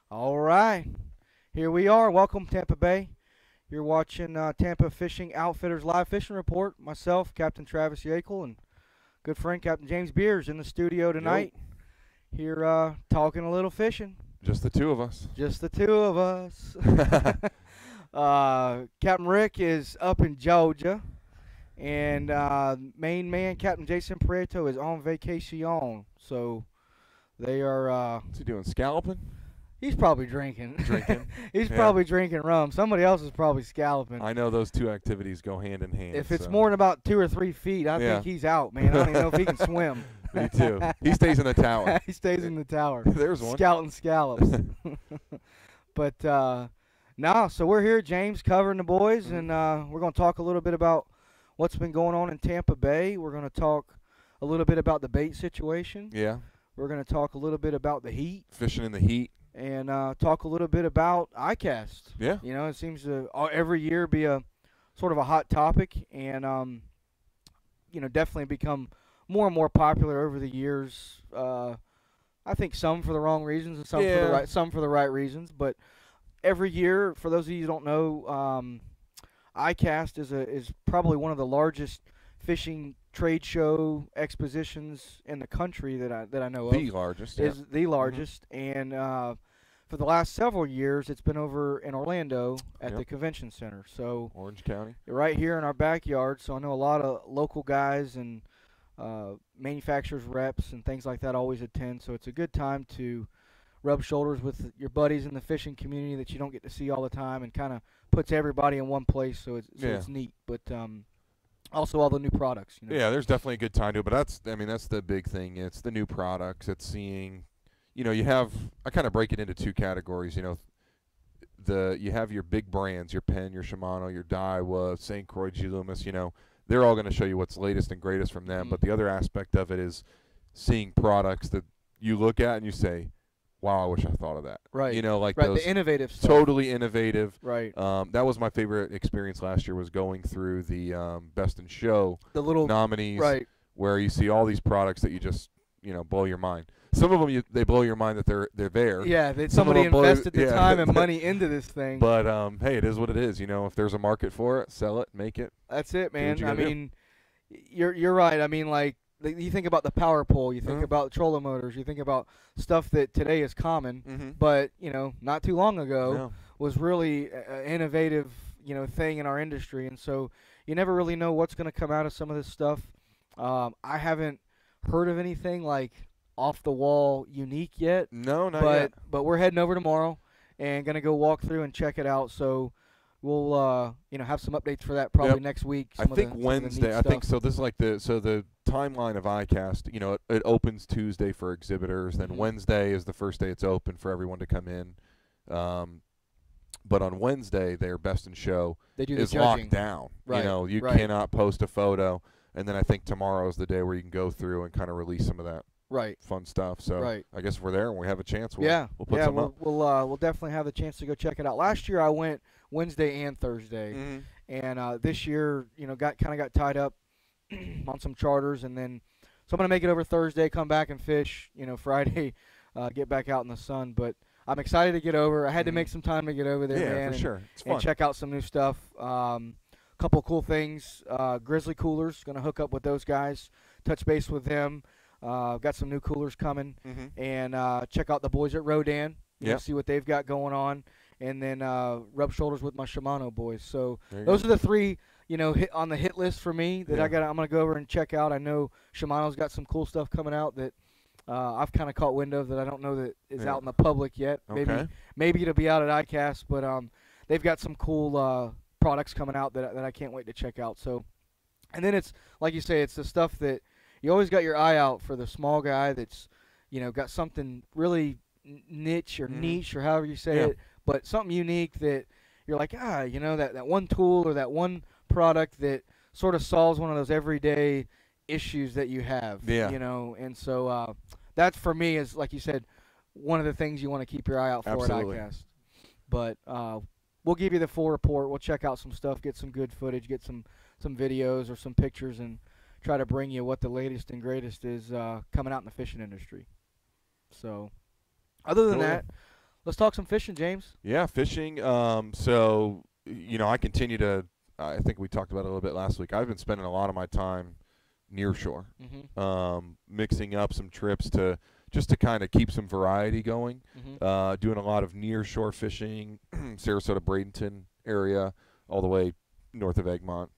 All right, here we are. Welcome, Tampa Bay. You're watching Tampa Fishing Outfitters Live Fishing Report. Myself, Captain Travis Yaeckel, and good friend Captain James Beers in the studio tonight. Here talking a little fishing. Just the two of us. Just the two of us. Captain Rick is up in Georgia, and main man Captain Jason Prieto is on vacation. So they are. What's he doing? Scalloping? He's probably drinking. Drinking. He's probably drinking rum. Somebody else is probably scalloping. I know those two activities go hand in hand. If it's more than about 2 or 3 feet, I think he's out, man. I don't even know if he can swim. Me too. He stays in the tower. He stays in the tower. There's one. Scouting scallops. But no, so we're here, James, covering the boys, and we're going to talk a little bit about what's been going on in Tampa Bay. We're going to talk a little bit about the bait situation. Yeah. We're going to talk a little bit about the heat. Fishing in the heat. And talk a little bit about iCast. Yeah. You know, it seems to every year be a sort of a hot topic, and you know, definitely become more and more popular over the years. I think some for the wrong reasons and some for the right reasons. But every year, for those of you who don't know, iCast is probably one of the largest fishing trade show expositions in the country that I know of. The largest. Is the largest, and for the last several years, it's been over in Orlando at the convention center. So Orange County. Right here in our backyard. So I know a lot of local guys and manufacturers reps and things like that always attend. So it's a good time to rub shoulders with your buddies in the fishing community that you don't get to see all the time, and kind of puts everybody in one place. So it's neat. But also all the new products. You know? Yeah, there's definitely a good time to it, but that's the big thing. It's the new products. It's seeing, you know, I kind of break it into two categories. You know, you have your big brands, your Penn, your Shimano, your Daiwa, St. Croix, G. Loomis. You know, they're all going to show you what's latest and greatest from them. But the other aspect of it is seeing products that you look at and you say, wow, I wish I thought of that. Right. You know, like those the innovative stuff. Totally innovative. Right. That was my favorite experience last year, was going through the Best in Show nominees, right, where you see all these products that you just, you know, blow your mind. Some of them they blow your mind that they're there. Yeah, that somebody invested the time and money into this thing. But hey, it is what it is. You know, if there's a market for it, sell it, make it. That's it, man. I mean, you're right. I mean, like, you think about the power pole, you think about trolling motors, you think about stuff that today is common, but, you know, not too long ago was really an innovative, you know, thing in our industry. And so you never really know what's going to come out of some of this stuff. I haven't heard of anything like off the wall unique yet. No, not yet. But we're heading over tomorrow and going to go walk through and check it out. So we'll you know, have some updates for that probably next week. I think Wednesday. I think so. This is like the timeline of ICAST, it opens Tuesday for exhibitors. Then Wednesday is the first day it's open for everyone to come in. But on Wednesday, their best in show is locked down. Right. You cannot post a photo. And then I think tomorrow is the day where you can go through and kind of release some of that fun stuff. So I guess if we're there and we have a chance, we'll put some up. We'll definitely have the chance to go check it out. Last year I went Wednesday and Thursday, and this year got tied up on some charters, and then so I'm gonna make it over Thursday, come back and fish. Friday, get back out in the sun. But I'm excited to get over. I had to make some time to get over there, man. For sure. It's fun. And check out some new stuff. Couple cool things. Grizzly Coolers, going to hook up with those guys, touch base with them. Got some new coolers coming, and check out the boys at Rodan. See what they've got going on, and then rub shoulders with my Shimano boys. So those are the three, hit on the hit list for me that I'm going to go over and check out. I know Shimano's got some cool stuff coming out that I've kind of caught wind of that I don't know that is out in the public yet. Maybe it'll be out at ICAST, but they've got some cool products coming out that I can't wait to check out. So, and then it's like you say, it's the stuff that you always got your eye out for, the small guy that's got something really niche or niche or however you say it, but something unique that you're like, that one tool or that one product that sort of solves one of those everyday issues that you have. And so that for me is, like you said, one of the things you want to keep your eye out for at ICAST. But we'll give you the full report. We'll check out some stuff, get some good footage, get some videos or some pictures, and try to bring you what the latest and greatest is coming out in the fishing industry. So, other than that, let's talk some fishing, James. Yeah, fishing. So, I continue to, I think we talked about it a little bit last week. I've been spending a lot of my time near shore, mixing up some trips just to kind of keep some variety going, doing a lot of near-shore fishing, Sarasota, Bradenton area, all the way north of Egmont.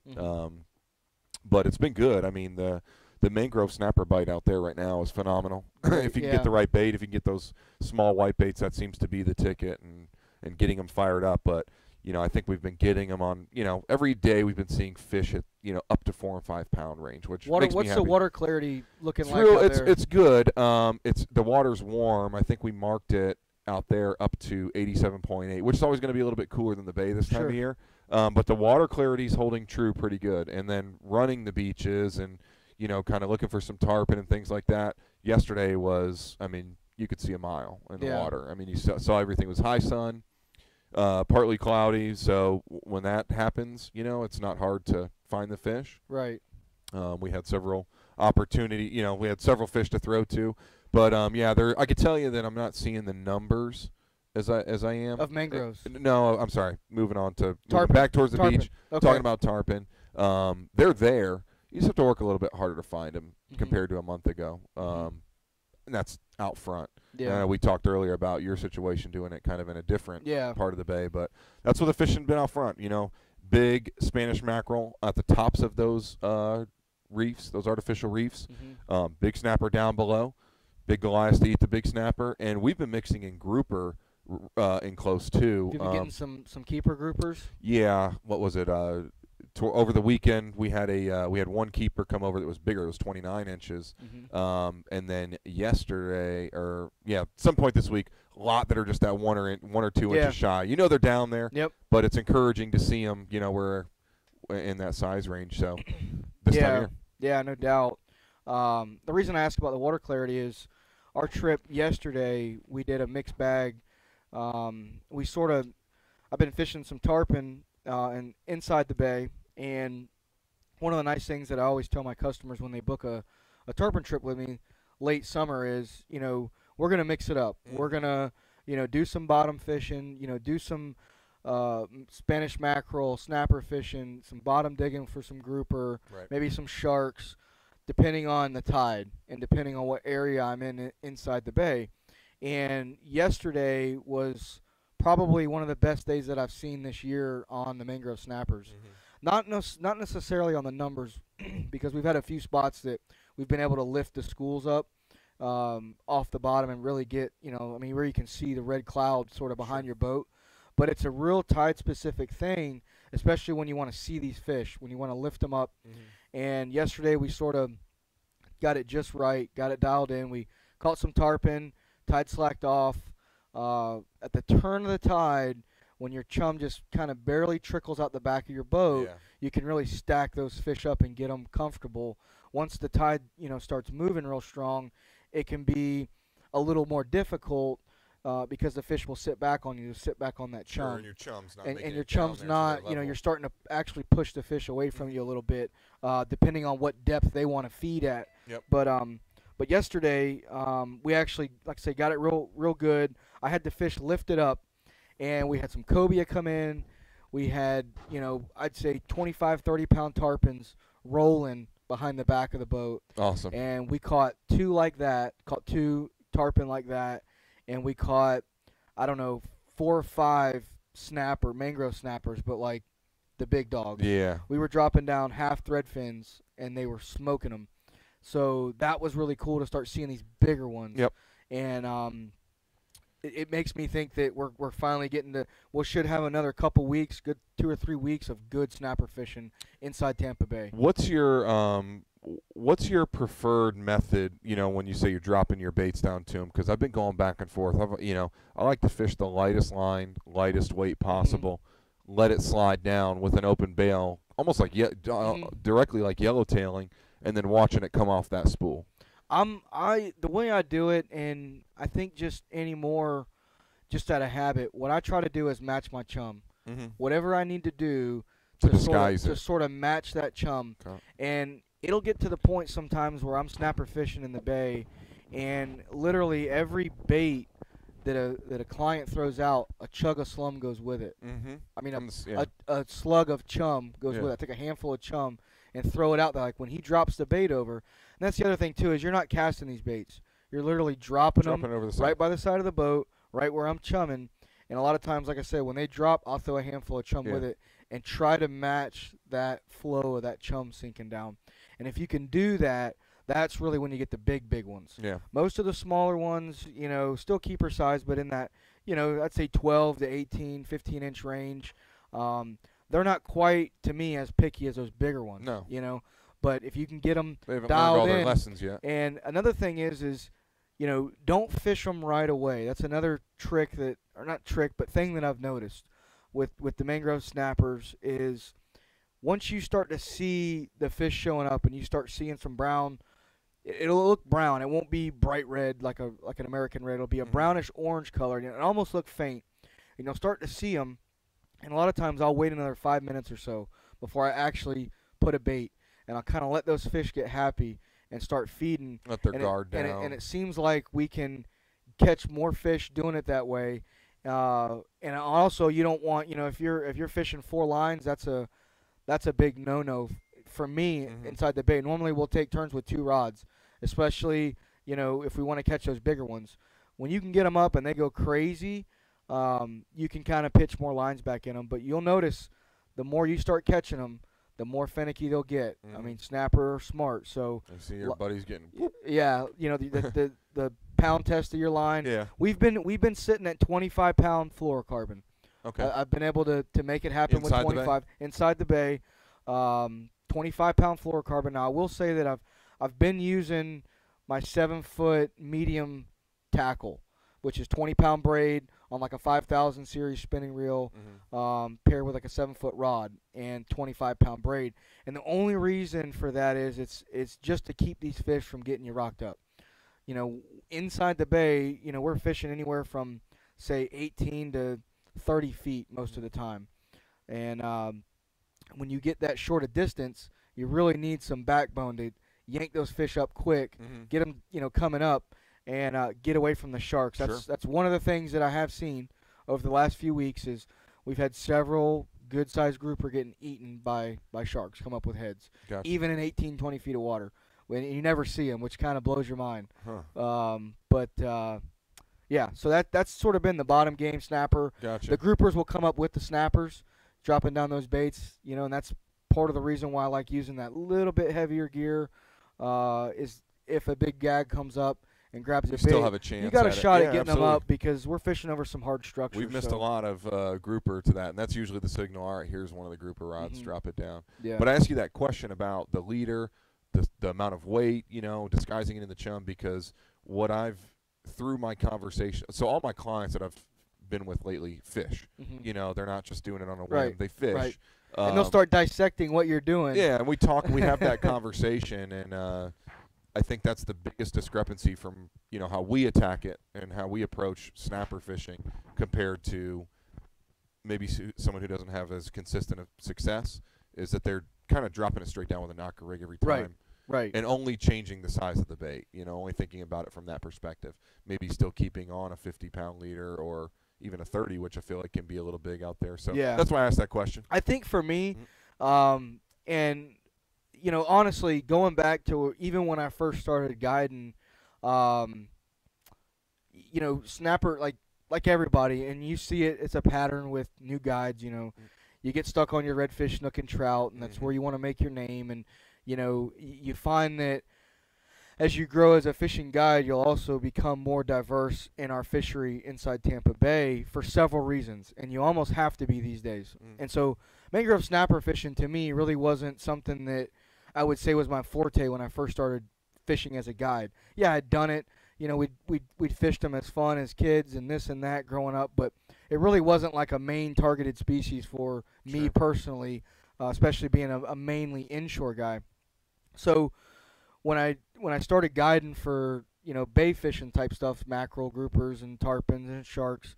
But it's been good. I mean, the mangrove snapper bite out there right now is phenomenal. If you can get the right bait, if you can get those small white baits, that seems to be the ticket, and getting them fired up. But, I think we've been getting them on, every day we've been seeing fish at, up to 4 and 5 pound range, which makes me happy. What's the water clarity looking like out there? It's good. The water's warm. I think we marked it out there up to 87.8, which is always going to be a little bit cooler than the bay this time of year. But the water clarity's holding true pretty good. And then running the beaches and, kind of looking for some tarpon and things like that. Yesterday was, you could see a mile in the water. I mean, you saw everything was high sun. Partly cloudy, so when that happens, it's not hard to find the fish. Right. We had several opportunity, we had several fish to throw to, but I could tell you that I'm not seeing the numbers as I am of mangroves. No, I'm sorry. Moving on to back towards the beach. Okay. Talking about tarpon. They're there. You just have to work a little bit harder to find them compared to a month ago. And that's out front. Yeah. We talked earlier about your situation doing it kind of in a different part of the bay, but that's where the fishing been out front. Big Spanish mackerel at the tops of those reefs, those artificial reefs. Big snapper down below. Big Goliath to eat the big snapper, and we've been mixing in grouper in close too. You've been getting some keeper groupers. Yeah. What was it? Over the weekend, we had one keeper come over that was bigger. It was 29 inches. And then yesterday, some point this week, a lot that are just that 1 or 2 inches shy. They're down there. Yep. But it's encouraging to see them. We're in that size range. So this time of year. Yeah, no doubt. The reason I asked about the water clarity is our trip yesterday. We did a mixed bag. I've been fishing some tarpon and inside the bay. And one of the nice things that I always tell my customers when they book a tarpon trip with me late summer is, we're going to mix it up. We're going to, do some bottom fishing, do some Spanish mackerel, snapper fishing, some bottom digging for some grouper, maybe some sharks, depending on the tide and depending on what area I'm in inside the bay. And yesterday was probably one of the best days that I've seen this year on the mangrove snappers. Not necessarily on the numbers, because we've had a few spots that we've been able to lift the schools up off the bottom and really get, where you can see the red cloud sort of behind your boat. But it's a real tide-specific thing, especially when you want to see these fish, when you want to lift them up. And yesterday we sort of got it just right, got it dialed in. We caught some tarpon, tide slacked off. At the turn of the tide, when your chum just kind of barely trickles out the back of your boat, Yeah. you can really stack those fish up and get them comfortable. Once the tide, starts moving real strong, it can be a little more difficult because the fish will sit back on you, sit back on that Sure, chum. and your chum's not And making your it down chum's there to not, their level. you're starting to actually push the fish away from you a little bit, depending on what depth they want to feed at. Yep. But yesterday, we actually, like I say, got it real good. I had the fish lifted up, and we had some cobia come in. We had, I'd say 25, 30-pound tarpons rolling behind the back of the boat. Awesome. And we caught two like that, caught two tarpon like that, and we caught, I don't know, 4 or 5 mangrove snappers, but like the big dogs. Yeah. We were dropping down half thread fins, and they were smoking them. So that was really cool to start seeing these bigger ones. Yep. And it makes me think that we're finally getting to. We should have another couple weeks, good 2 or 3 weeks of good snapper fishing inside Tampa Bay. What's your preferred method, when you say you're dropping your baits down to them? Because I've been going back and forth. I like to fish the lightest line, lightest weight possible, let it slide down with an open bail, almost like directly like yellowtailing, and then watching it come off that spool. The way I do it, and I think just anymore, just out of habit, what I try to do is match my chum. Mm-hmm. Whatever I need to do to sort of match that chum. Okay. And it'll get to the point sometimes where I'm snapper fishing in the bay, and literally every bait that a client throws out, a chug of slum goes with it. Mm-hmm. I mean, a slug of chum goes with it. I take a handful of chum and throw it out there. Like when he drops the bait over, and that's the other thing too, is you're not casting these baits. You're literally dropping them over the side. right by the side of the boat, right where I'm chumming. And a lot of times, like I said, when they drop, I'll throw a handful of chum with it and try to match that flow of that chum sinking down. And if you can do that, that's really when you get the big ones. Yeah. Most of the smaller ones, still keeper size, but in that, I'd say 12 to 18, 15-inch range. They're not quite, to me, as picky as those bigger ones. No. But if you can get them They haven't dialed learned all their in, lessons yet. and another thing is don't fish them right away. That's another trick but thing that I've noticed with the mangrove snappers is once you start to see the fish showing up and you start seeing some brown, it'll look brown. It won't be bright red like an American red. It'll be a brownish orange color, and it'll almost look faint. And you'll start to see them, and a lot of times I'll wait another 5 minutes or so before I actually put a bait, and I'll kind of let those fish get happy and start feeding. Let their guard down. And it seems like we can catch more fish doing it that way. And also, you don't want, if you're fishing 4 lines, that's a big no-no for me inside the bay. Normally, we'll take turns with 2 rods, especially if we want to catch those bigger ones. When you can get them up and they go crazy, you can kind of pitch more lines back in them. But you'll notice the more you start catching them, the more finicky they'll get. I mean, snapper are smart, so. I see your buddy's getting. Yeah, the pound test of your line. Yeah. We've been sitting at 25-pound fluorocarbon. Okay. I've been able to make it happen Inside with 25 inside the bay. 25-pound fluorocarbon. Now I will say that I've been using my 7-foot medium tackle, which is 20-pound braid on like a 5,000 series spinning reel, paired with like a 7-foot rod and 25-pound braid. And the only reason for that is it's just to keep these fish from getting you rocked up. Inside the bay, we're fishing anywhere from say 18 to 30 feet most of the time. And when you get that short a distance, you really need some backbone to yank those fish up quick, get them, coming up, and get away from the sharks. That's one of the things that I have seen over the last few weeks is we've had several good-sized grouper getting eaten by sharks, come up with heads, even in 18, 20 feet of water. When you never see them, which kind of blows your mind. Yeah, so that's sort of been the bottom game snapper. Gotcha. The groupers will come up with the snappers, dropping down those baits, and that's part of the reason why I like using that little bit heavier gear. Is if a big gag comes up and grabs a bait, still have a chance. You got a shot at getting absolutely. them up because we're fishing over some hard structures. We've missed a lot of grouper to that, and that's usually the signal. All right, here's one of the grouper rods. Drop it down. Yeah. But I ask you that question about the leader, the amount of weight, disguising it in the chum, because what I've through my conversation, so all my clients that I've been with lately fish. They're not just doing it on a whim. Right. They fish. Right. And they'll start dissecting what you're doing. Yeah, and we have that conversation, and I think that's the biggest discrepancy from how we attack it and how we approach snapper fishing compared to maybe someone who doesn't have as consistent of success, is that they're kind of dropping it straight down with a knocker rig every time. Right. And only changing the size of the bait, only thinking about it from that perspective. Maybe still keeping on a 50-pound leader or even a 30, which I feel like can be a little big out there. So that's why I asked that question. I think for me, and honestly, going back to even when I first started guiding, snapper, like everybody, and you see it's a pattern with new guides. You get stuck on your redfish, snook, and trout, and that's where you want to make your name. And you find that as you grow as a fishing guide, you'll also become more diverse in our fishery inside Tampa Bay for several reasons, and you almost have to be these days. And so mangrove snapper fishing to me really wasn't something that I would say was my forte when I first started fishing as a guide. Yeah, I'd done it. We'd fished them as fun as kids and this and that growing up, but it really wasn't like a main targeted species for me personally, especially being a mainly inshore guy. So when I started guiding for bay fishing type stuff, mackerel, groupers, and tarpons and sharks,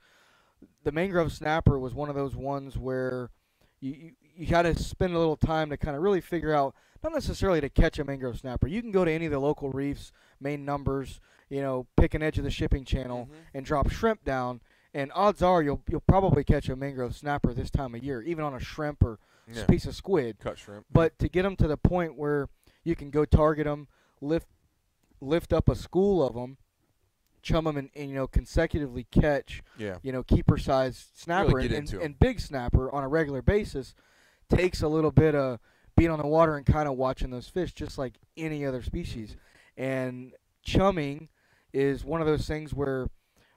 the mangrove snapper was one of those ones where you got to spend a little time to kind of really figure out, not necessarily to catch a mangrove snapper. You can go to any of the local reefs, main numbers, pick an edge of the shipping channel and drop shrimp down, and odds are you'll probably catch a mangrove snapper this time of year, even on a shrimp or piece of squid. Cut shrimp. But to get them to the point where you can go target them, lift up a school of them, chum them, and consecutively catch, keeper-sized snapper really and big snapper on a regular basis, takes a little bit of being on the water and kind of watching those fish, just like any other species. And chumming is one of those things where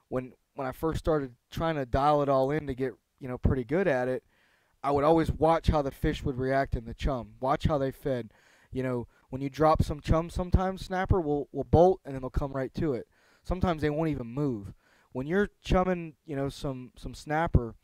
when I first started trying to dial it all in to get pretty good at it, I would always watch how the fish would react in the chum, watch how they fed. When you drop some chum, sometimes snapper will bolt and then they'll come right to it. Sometimes they won't even move. When you're chumming, some snapper,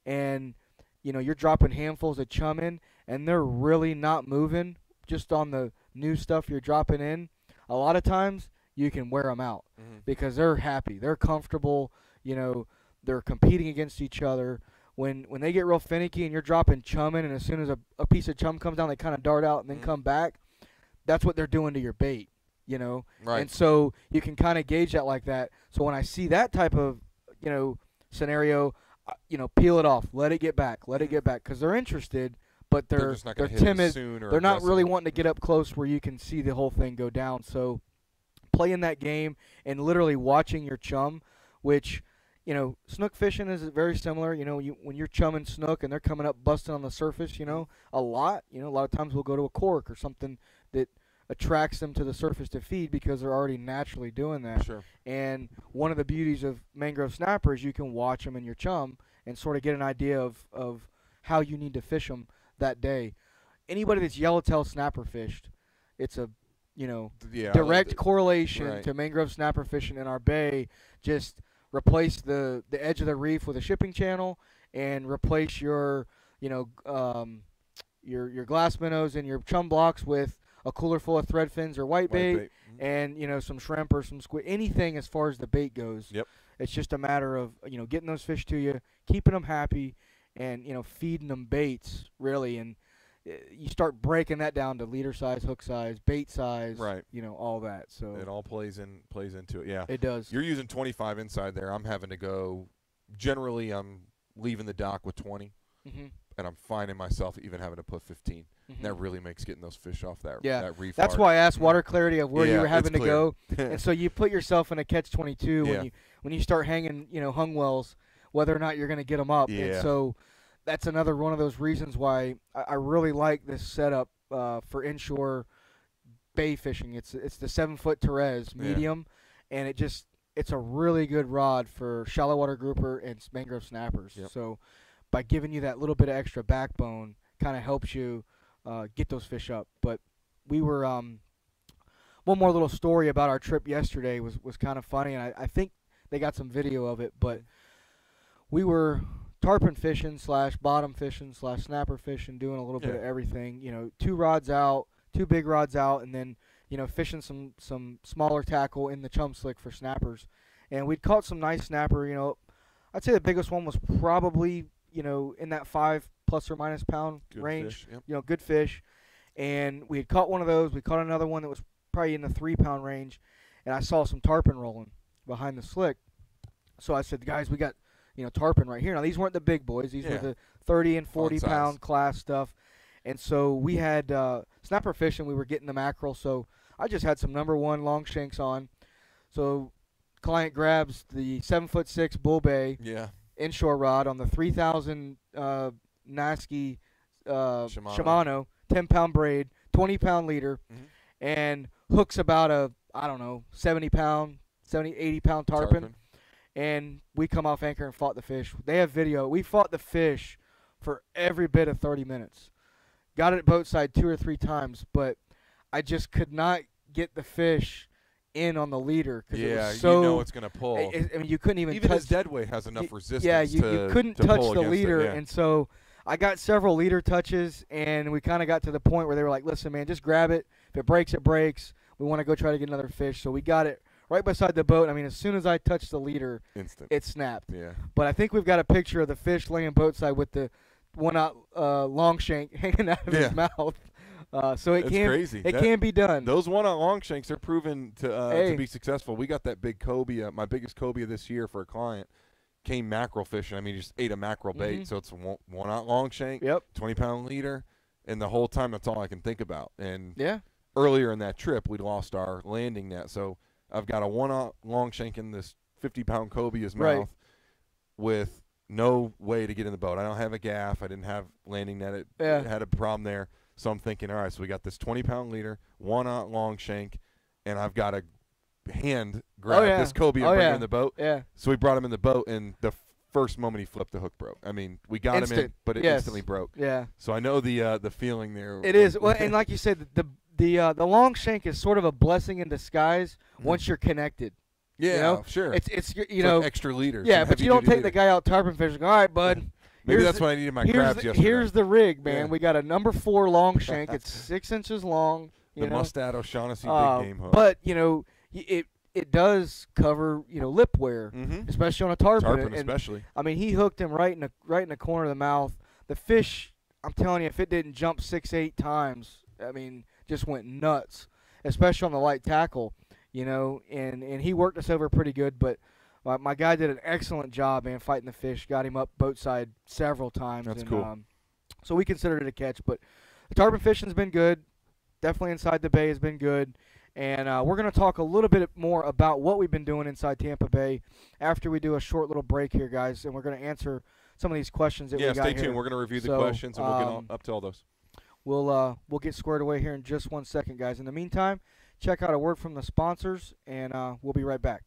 and you're dropping handfuls of chum in, and they're really not moving, just on the new stuff you're dropping in, a lot of times you can wear them out because they're happy, they're comfortable. They're competing against each other. When they get real finicky and you're dropping chum in, and as soon as a piece of chum comes down, they kind of dart out and then come back. That's what they're doing to your bait, Right. And so you can kind of gauge that like that. So when I see that type of, scenario, peel it off, let it get back, because they're interested, but they're timid. They're not really wanting to get up close where you can see the whole thing go down. So playing that game and literally watching your chum, which snook fishing is very similar. When you're chumming snook and they're coming up busting on the surface, a lot of times we'll go to a cork or something that attracts them to the surface to feed because they're already naturally doing that. Sure. And one of the beauties of mangrove snapper is you can watch them in your chum and sort of get an idea of how you need to fish them that day. Anybody that's yellowtail snapper fished, it's a direct correlation to mangrove snapper fishing in our bay. Just replace the edge of the reef with a shipping channel, and replace your glass minnows and your chum blocks with a cooler full of thread fins or white bait. And some shrimp or some squid, anything as far as the bait goes. Yep. It's just a matter of getting those fish to you, keeping them happy, and feeding them baits really. And you start breaking that down to leader size, hook size, bait size, right? All that. So it all plays into it. Yeah, it does. You're using 25 inside there. I'm having to go. Generally, I'm leaving the dock with 20, and I'm finding myself even having to put 15. That really makes getting those fish off that reef. That's hard. why I asked water clarity of where you were having to go, clear. And so you put yourself in a catch-22 when you start hanging hung wells, whether or not you're going to get them up. Yeah. And so that's another one of those reasons why I really like this setup for inshore bay fishing. It's the 7-foot Therese medium, and it's a really good rod for shallow water grouper and mangrove snappers. Yep. So by giving you that little bit of extra backbone, kind of helps you get those fish up. But we were one more little story about our trip yesterday was kind of funny, and I think they got some video of it. But we were tarpon fishing / bottom fishing / snapper fishing, doing a little bit of everything. 2 rods out, 2 big rods out, and then fishing some smaller tackle in the chum slick for snappers. And we'd caught some nice snapper. I'd say the biggest one was probably in that 5 plus or minus pound Good range. fish, yep. Good fish. And we had caught one of those. We caught another one that was probably in the 3 pound range, and I saw some tarpon rolling behind the slick. So I said, guys, we got tarpon right here. Now these weren't the big boys; these were the 30 and 40 pound class stuff. And so we had snapper fishing. We were getting the mackerel, so I just had some number 1 long shanks on. So client grabs the 7'6" bull bay inshore rod on the 3,000 Nasky Shimano 10-pound braid, 20-pound leader, and hooks about a 70 pound, 80 pound tarpon. And we come off anchor and fought the fish. They have video. We fought the fish for every bit of 30 minutes. Got it at boat side 2 or 3 times, but I just could not get the fish in on the leader because it was so. It's going to pull. I mean, you couldn't even touch. His dead weight has enough resistance. Yeah, you couldn't touch the leader, it, and so I got several leader touches, and we kind of got to the point where they were like, "Listen, man, just grab it. If it breaks, it breaks. We want to go try to get another fish." So we got it right beside the boat. I mean, as soon as I touched the leader, it snapped. Yeah. But I think we've got a picture of the fish laying boat side with the one out long shank hanging out of his mouth. So it can be done. Those one-out long shanks are proven to be successful. We got that big cobia, my biggest cobia this year for a client. Came mackerel fishing. I mean, he just ate a mackerel bait. So it's one-out long shank, 20-pound leader, and the whole time that's all I can think about. And earlier in that trip, we lost our landing net. So I've got a one-out long shank in this 50-pound cobia's mouth with no way to get in the boat. I don't have a gaff. I didn't have landing net. It had a problem there. So I'm thinking, all right, so we got this 20-pound leader, one-out long shank, and I've got to hand grab this cobia and bring him in the boat. Yeah. So we brought him in the boat, and the first moment he flipped, the hook broke. I mean, we got him in, but it instantly broke. Yeah. So I know the feeling there. It is. Well, and like you said, the long shank is sort of a blessing in disguise once you're connected. Yeah, sure. It's like extra leaders. Yeah, but you don't take the guy out tarpon fishing. All right, bud. Maybe that's what I needed my crabs yesterday. Here's the rig, man. We got a number 4 long shank. It's 6 inches long. The Mustad O'Shaughnessy big game hook. But it does cover lip wear, especially on a tarpon. Especially. I mean, he hooked him right in the corner of the mouth. The fish, I'm telling you, if it didn't jump 6-8 times, I mean, just went nuts. Especially on the light tackle, and he worked us over pretty good, but. My guy did an excellent job, man, fighting the fish. Got him up boat side several times. That's cool. So we considered it a catch. But the tarpon fishing's been good. Definitely inside the bay has been good. And we're going to talk a little bit more about what we've been doing inside Tampa Bay after we do a short little break here, guys. And we're going to answer some of these questions that we got here. Yeah, stay tuned. We're going to review the questions, and we'll get up to all those. We'll get squared away here in just 1 second, guys. In the meantime, check out a word from the sponsors, and we'll be right back.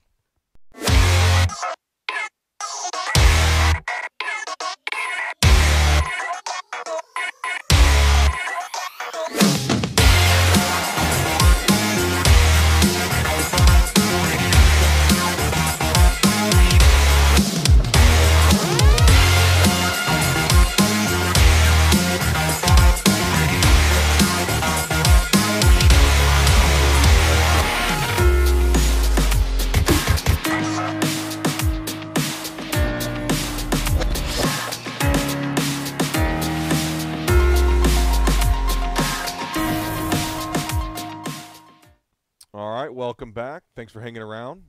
Welcome back. Thanks for hanging around.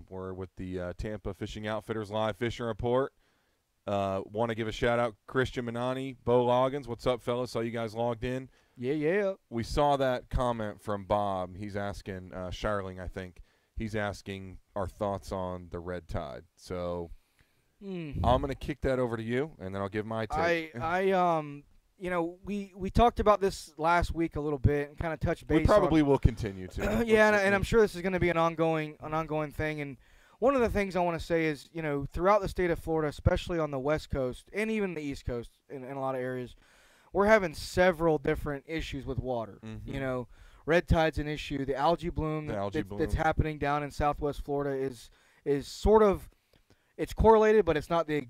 We're with the Tampa Fishing Outfitters Live Fishing Report. Want to give a shout-out, Christian Manani, Bo Loggins. What's up, fellas? Saw you guys logged in. Yeah. We saw that comment from Bob. He's asking, Shireling, I think. He's asking our thoughts on the red tide. So I'm going to kick that over to you, and then I'll give my take. We talked about this last week a little bit and kind of touched base. We probably will continue to. And I'm sure this is going to be an ongoing thing. And one of the things I want to say is, throughout the state of Florida, especially on the West Coast and even the East Coast in a lot of areas, we're having several different issues with water. red tide's an issue. The algae bloom, that's happening down in Southwest Florida is sort of, it's correlated, but it's not the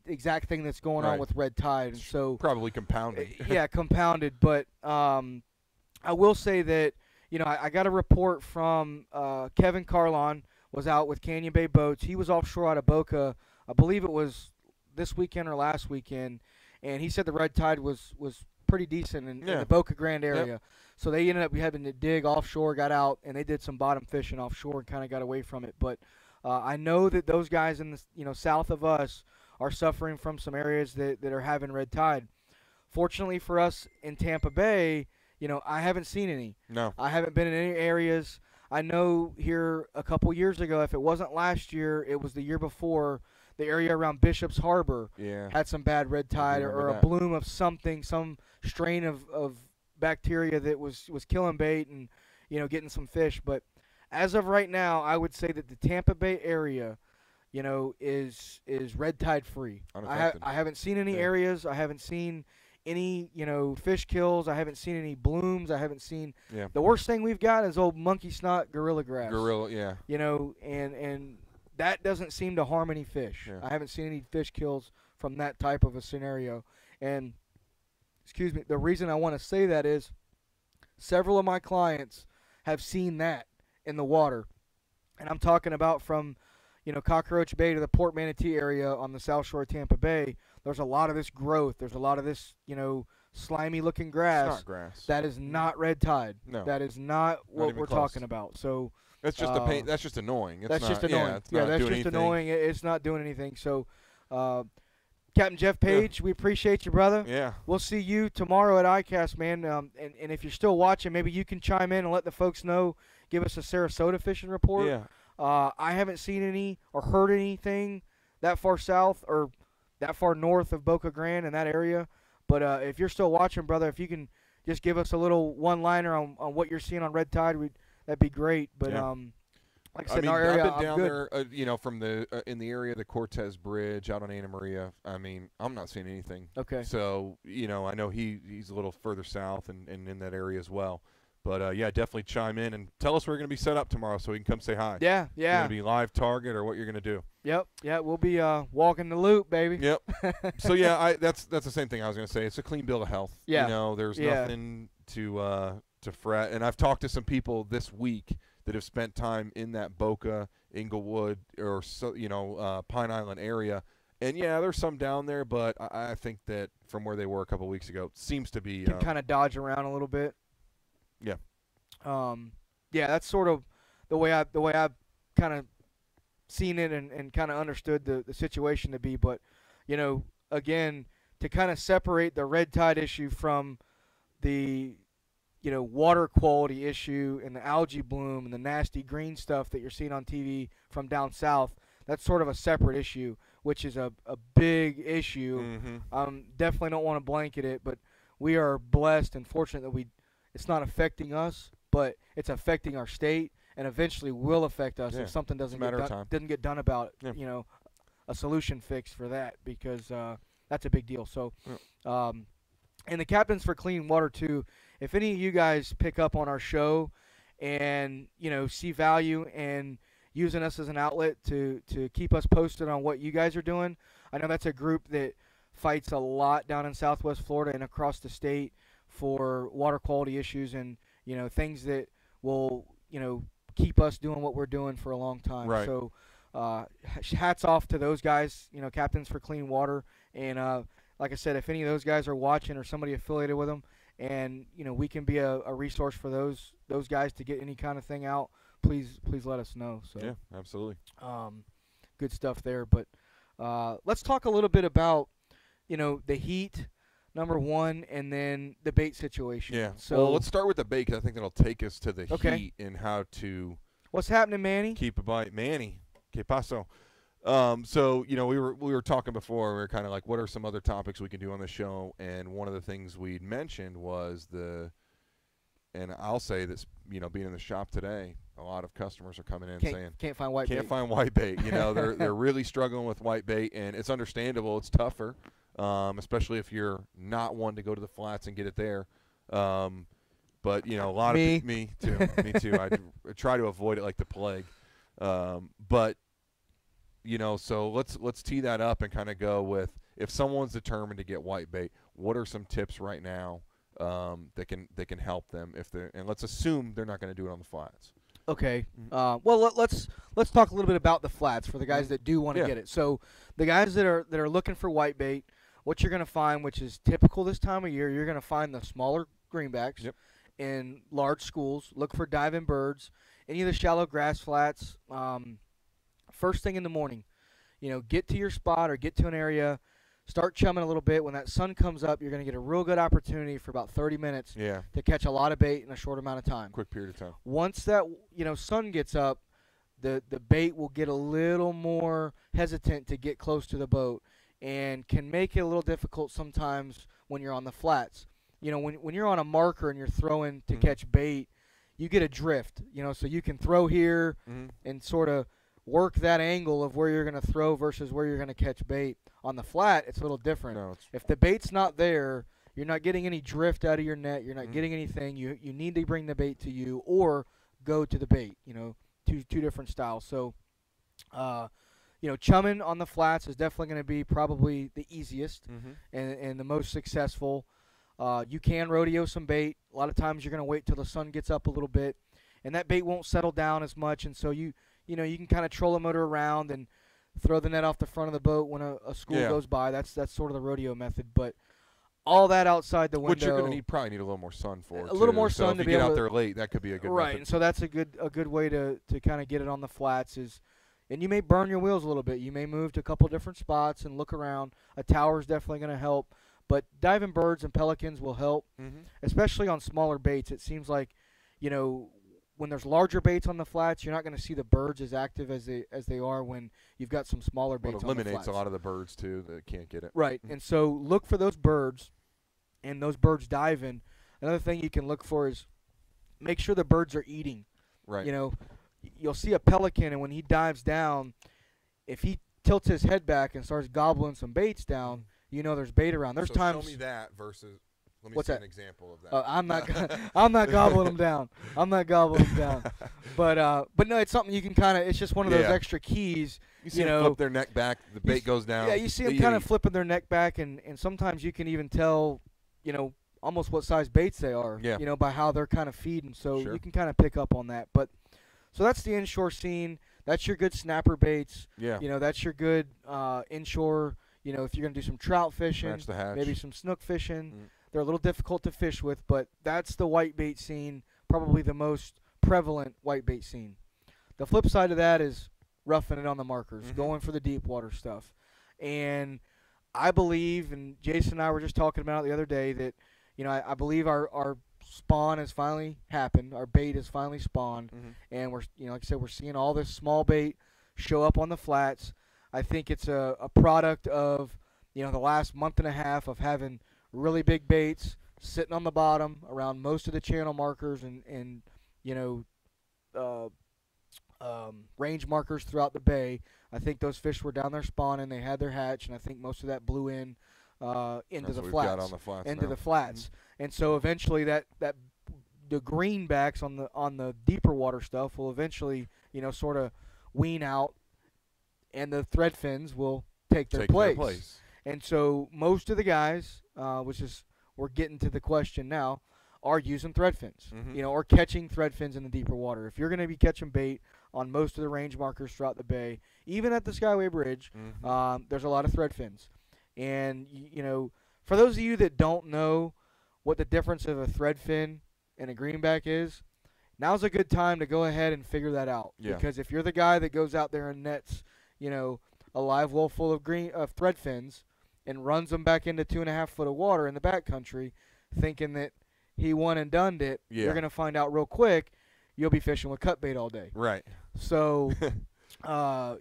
exact thing that's going on with red tide. And so probably compounded. Yeah, compounded. But I will say that, you know, I got a report from Kevin Carlon was out with Canyon Bay Boats. He was offshore out of Boca. I believe it was this weekend or last weekend, and he said the red tide was pretty decent in the Boca Grande area. Yep. So they ended up having to dig offshore, got out, and they did some bottom fishing offshore and kind of got away from it. But I know that those guys in the south of us are suffering from some areas that are having red tide. Fortunately for us in Tampa Bay, you know, I haven't seen any. No. I haven't been in any areas. I know here a couple years ago, if it wasn't last year, it was the year before, the area around Bishop's Harbor had some bad red tide or a bloom of something, some strain of bacteria that was killing bait and, you know, getting some fish. But as of right now, I would say that the Tampa Bay area, you know, is red tide free. I haven't seen any areas. I haven't seen any, you know, fish kills. I haven't seen any blooms. I haven't seen the worst thing we've got is old monkey snot gorilla grass. You know, and that doesn't seem to harm any fish. I haven't seen any fish kills from that type of a scenario. And excuse me, the reason I want to say that is several of my clients have seen that in the water. And I'm talking about from, you know, Cockroach Bay to the Port Manatee area on the south shore of Tampa Bay. There's a lot of this growth. There's a lot of this, you know, slimy looking grass. It's not grass. That is not red tide. No. That is not what we're talking about. So that's just a pain. That's just annoying. That's just annoying. That's just annoying. It's not doing anything. So, Captain Jeff Page, we appreciate you, brother. Yeah. We'll see you tomorrow at ICAST, man. And if you're still watching, maybe you can chime in and let the folks know. Give us a Sarasota fishing report. Yeah. I haven't seen any or heard anything that far south or that far north of Boca Grande in that area. But if you're still watching, brother, if you can just give us a little one-liner on what you're seeing on red tide, that'd be great. But like I said, in our area, I've been down good. there, you know, from the in the area of the Cortez Bridge out on Anna Maria. I mean, I'm not seeing anything. Okay. So, you know, I know he's a little further south and in that area as well. But, yeah, definitely chime in and tell us where you're going to be set up tomorrow so we can come say hi. Yeah. You're going to be live target or what you're going to do. Yep. Yeah, we'll be walking the loop, baby. Yep. So, yeah, that's the same thing I was going to say. It's a clean bill of health. Yeah. You know, there's nothing to fret. And I've talked to some people this week that have spent time in that Boca, Inglewood, or, you know, Pine Island area. And, yeah, there's some down there, but I think that from where they were a couple weeks ago, it seems to be can kind of dodge around a little bit. Yeah. Yeah, that's sort of the way I've kind of seen it and kind of understood the situation to be. But, you know, again, to kind of separate the red tide issue from the, you know, water quality issue and the algae bloom and the nasty green stuff that you're seeing on TV from down south, that's sort of a separate issue, which is a big issue. Mm-hmm. Definitely don't want to blanket it, but we are blessed and fortunate that it's not affecting us, but it's affecting our state and eventually will affect us if something doesn't get done about it. You know, a solution fix for that, because that's a big deal. So, and the Captains for Clean Water too. If any of you guys pick up on our show and, you know, see value in using us as an outlet to keep us posted on what you guys are doing, I know that's a group that fights a lot down in Southwest Florida and across the state for water quality issues and, you know, things that will, you know, keep us doing what we're doing for a long time. Right. So hats off to those guys, you know, Captains for Clean Water. And like I said, if any of those guys are watching or somebody affiliated with them, and, you know, we can be a resource for those guys to get any kind of thing out, please let us know. So yeah, absolutely. Good stuff there. But let's talk a little bit about, you know, the heat, number one, and then the bait situation. Yeah. So well, let's start with the bait, because I think that'll take us to the heat and how to. What's happening, Manny? Keep a bite, Manny. Que paso? So, you know, we were talking before. We were kind of like, what are some other topics we can do on the show? And one of the things we mentioned was and I'll say this, you know, being in the shop today, a lot of customers are coming in saying can't find white bait. Can't find white bait. You know, they're really struggling with white bait, and it's understandable. It's tougher. Especially if you're not one to go to the flats and get it there. But But a lot of me too. Me too. I try to avoid it like the plague. But so let's tee that up and kind of go with, if someone's determined to get whitebait, what are some tips right now that can help them and let's assume they're not going to do it on the flats. Okay. Well, let's talk a little bit about the flats for the guys that do want to get it. So the guys that are looking for whitebait, what you're going to find, which is typical this time of year, you're going to find the smaller greenbacks in large schools. Look for diving birds, any of the shallow grass flats. First thing in the morning, get to your spot or get to an area, start chumming a little bit. When that sun comes up, you're going to get a real good opportunity for about 30 minutes to catch a lot of bait in a short amount of time. Quick period of time. Once that sun gets up, the bait will get a little more hesitant to get close to the boat and can make it a little difficult sometimes when you're on the flats. When you're on a marker and you're throwing to catch bait, you get a drift, so you can throw here and sort of work that angle of where you're going to throw versus where you're going to catch bait. On the flat, it's a little different. No, if the bait's not there, you're not getting any drift out of your net. You're not getting anything. You need to bring the bait to you or go to the bait. Two different styles. So, chumming on the flats is definitely going to be probably the easiest and the most successful. You can rodeo some bait. A lot of times you're going to wait till the sun gets up a little bit, and that bait won't settle down as much, and so you can kind of troll a motor around and throw the net off the front of the boat when a school goes by. That's sort of the rodeo method. But all that outside the window, which you're going to probably need a little more sun for. A little more sun to be able to get out there late. That could be a good right. method. And so that's a good way to kind of get it on the flats is. And you may burn your wheels a little bit. You may move to a couple different spots and look around. A tower is definitely going to help. But diving birds and pelicans will help, especially on smaller baits. It seems like, when there's larger baits on the flats, you're not going to see the birds as active as they are when you've got some smaller baits on the flats. It eliminates a lot of the birds, too, that can't get it. Right. And so look for those birds, and those birds diving. Another thing you can look for is make sure the birds are eating. Right. You'll see a pelican, and when he dives down, if he tilts his head back and starts gobbling some baits down, there's bait around. There's times. Show me that versus. Let me What's see that? an example of that. I'm not gobbling them down. I'm not gobbling them down. But no, it's something you can kind of. It's just one of those extra keys. You see them flip their neck back. The bait goes down. Yeah, you see them kind of flipping their neck back, and sometimes you can even tell, almost what size baits they are. Yeah. By how they're kind of feeding. So Sure. you can kind of pick up on that. But so that's the inshore scene. That's your good snapper baits. Yeah. That's your good inshore. If you're gonna do some trout fishing, Match the hatch. maybe some snook fishing. They're a little difficult to fish with, but that's the whitebait scene, probably the most prevalent whitebait scene. The flip side of that is roughing it on the markers, going for the deep water stuff. And I believe, and Jason and I were just talking about it the other day, that I believe our spawn has finally happened. Our bait has finally spawned, and we're like I said, we're seeing all this small bait show up on the flats. I think it's a product of the last month and a half of having really big baits sitting on the bottom around most of the channel markers and range markers throughout the bay. I think those fish were down there spawning. They had their hatch, and I think most of that blew into That's the what flats. We've got on the flats into now. the flats. And so eventually the greenbacks on the deeper water stuff will eventually sort of wean out, and the thread fins will take their place. And so most of the guys, which is we're getting to the question now, are using thread fins, or catching thread fins in the deeper water. If you're going to be catching bait on most of the range markers throughout the bay, even at the Skyway Bridge, there's a lot of thread fins. And for those of you that don't know what the difference of a thread fin and a greenback is, now's a good time to go ahead and figure that out. Yeah. Because if you're the guy that goes out there and nets, a live well full of thread fins and runs them back into 2.5 foot of water in the backcountry, thinking that he won and done it, you're going to find out real quick you'll be fishing with cut bait all day. Right. So, know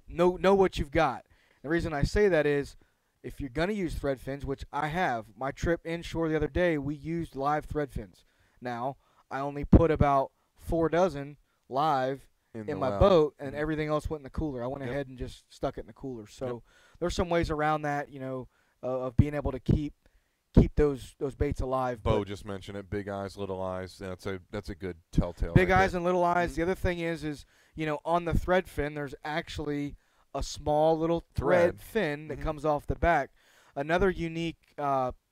what you've got. The reason I say that is if you're going to use thread fins, which I have, my trip inshore the other day, we used live thread fins. Now, I only put about 4 dozen live in my boat, and everything else went in the cooler. I went ahead and just stuck it in the cooler. So there's some ways around that, of being able to keep keep those baits alive. Bo But just mentioned it. Big eyes, little eyes. That's a good telltale. big right eyes there. and little eyes. Mhm. The other thing is on the thread fin, there's actually a small little Thread. thread fin that Mhm. comes off the back. Another unique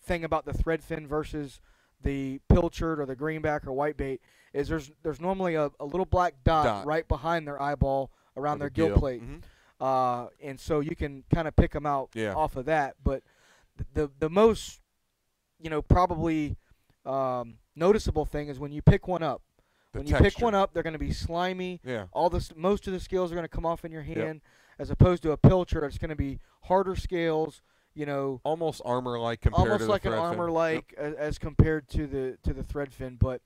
thing about the thread fin versus the pilchard or the greenback or whitebait is there's normally a little black dot right behind their eyeball around their gill plate. Mhm. And so you can kind of pick them out Yeah. off of that. But the most probably noticeable thing is when you pick one up. The When you texture. pick one up, they're going to be slimy. Yeah. Most of the scales are going to come off in your Yep. hand, as opposed to a pilchard. It's going to be harder scales. Almost armor-like compared Almost to like the an thread fin. armor-like as compared to the thread fin. But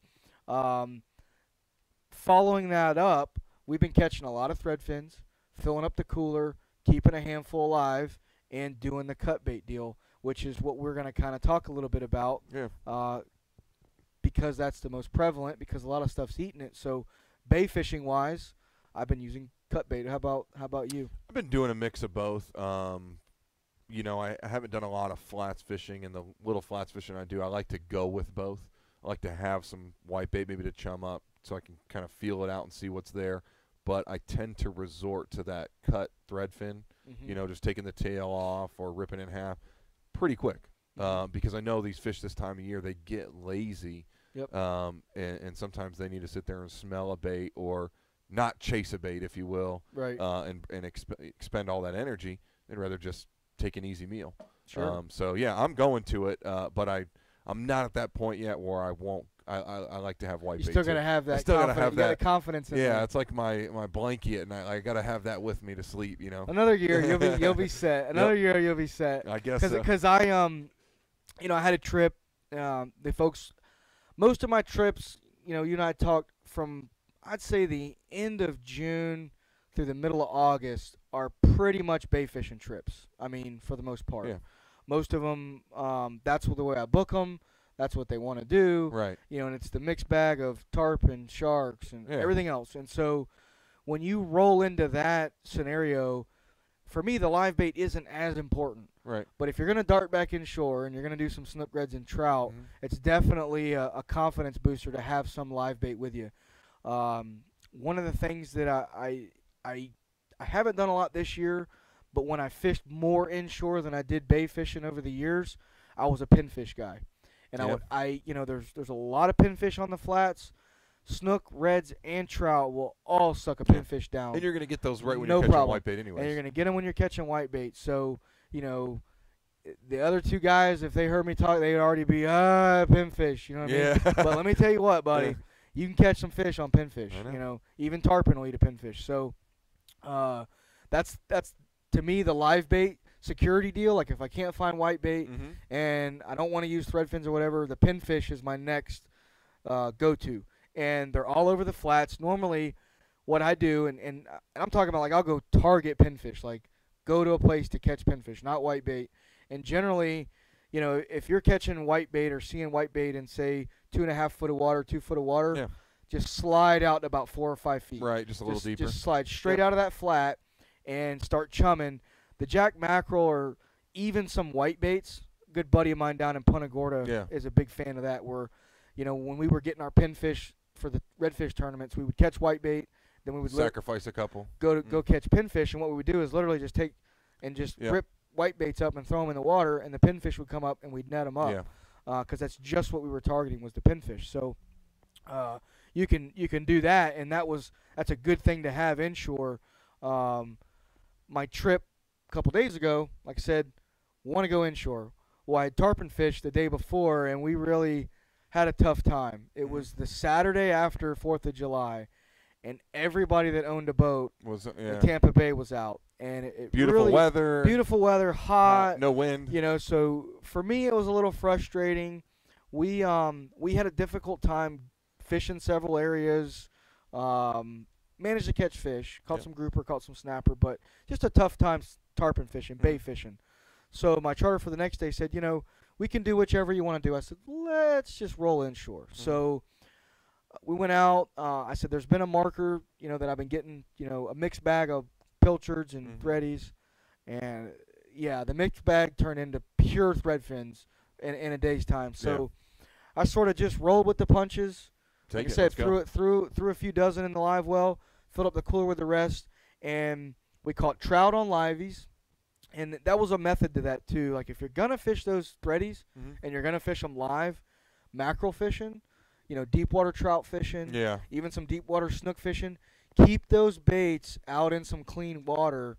following that up, we've been catching a lot of thread fins, filling up the cooler, keeping a handful alive, and doing the cut bait deal, which is what we're going to kind of talk a little bit about. Yeah. Because that's the most prevalent, because a lot of stuff's eating it. So bay fishing wise, I've been using cut bait. How about you? I've been doing a mix of both. I haven't done a lot of flats fishing, and the little flats fishing I do, I like to go with both. I like to have some whitebait maybe to chum up so I can kind of feel it out and see what's there. But I tend to resort to that cut thread fin, Mm-hmm. just taking the tail off or ripping it in half pretty quick. Because I know these fish this time of year, they get lazy. Yep. And sometimes they need to sit there and smell a bait or not chase a bait, if you will, Right. and expend all that energy. They'd rather just take an easy meal. Sure. So yeah, I'm going to it, but I'm not at that point yet where I won't. I like to have white You're bait. still gonna have that. still gotta confidence. have You got that. the confidence in Yeah, that. it's like my blanket at night. I gotta have that with me to sleep. Another year you'll be set. Another year you'll be set. I guess so. Because I I had a trip. The folks, most of my trips, you and I talked from, I'd say, the end of June through the middle of August are pretty much bay fishing trips. I mean, for the most part. Yeah. Most of them, that's the way I book them. That's what they want to do. Right. And it's the mixed bag of tarp and sharks and Yeah. everything else. And so when you roll into that scenario, for me, the live bait isn't as important. Right. But if you're going to dart back inshore and you're going to do some snook reds and trout, Mhm. it's definitely a confidence booster to have some live bait with you. One of the things that I haven't done a lot this year, but when I fished more inshore than I did bay fishing over the years, I was a pinfish guy. And Yep. there's a lot of pinfish on the flats. Snook, reds, and trout will all suck a pinfish down. And you're gonna get those right when No you're catching problem. whitebait, anyways. And you're going to get them when you're catching whitebait. So, the other two guys, if they heard me talk, they'd already be, pinfish. You know what I mean? Yeah. But let me tell you what, buddy. Yeah. You can catch some fish on pinfish. I know. Even tarpon will eat a pinfish. So, that's to me the live bait security deal. Like if I can't find whitebait Mhm. and I don't want to use thread fins or whatever, the pinfish is my next go-to. And they're all over the flats. Normally, what I do, and I'm talking about, like, I'll go target pinfish, like go to a place to catch pinfish, not whitebait. And generally, if you're catching whitebait or seeing whitebait in, say, 2.5 foot of water, 2 foot of water, Yeah. just slide out to about 4 or 5 feet. Right, just a little deeper. Just slide straight out of that flat and start chumming. The jack mackerel or even some whitebaits. A good buddy of mine down in Punta Gorda is a big fan of that. Where, when we were getting our pinfish for the redfish tournaments, we would catch whitebait, then we would sacrifice a couple. go catch pinfish, and what we would do is literally just take and just rip whitebaits up and throw them in the water, and the pinfish would come up and we'd net them up. Because that's just what we were targeting was the pinfish. So you can do that, and that's a good thing to have inshore. My trip a couple days ago, like I said, want to go inshore. Well, I had tarpon fish the day before, and we really had a tough time. It was the Saturday after 4th of July, and everybody that owned a boat in Tampa Bay was out. And it beautiful really, weather. Beautiful weather, hot. No wind. So for me, it was a little frustrating. We had a difficult time fishing several areas. Managed to catch fish, caught some grouper, caught some snapper, but just a tough time tarpon fishing, bay fishing. So my charter for the next day said, we can do whichever you want to do. I said, let's just roll inshore. So we went out. I said, there's been a marker, that I've been getting, a mixed bag of pilchards and threadies. And, the mixed bag turned into pure thread fins. in a day's time. So I sort of just rolled with the punches. Like I said, threw a few dozen in the live well, filled up the cooler with the rest, and we caught trout on liveys. And that was a method to that too. Like if you're gonna fish those threadies and you're gonna fish them live, mackerel fishing, deep water trout fishing, even some deep water snook fishing, keep those baits out in some clean water,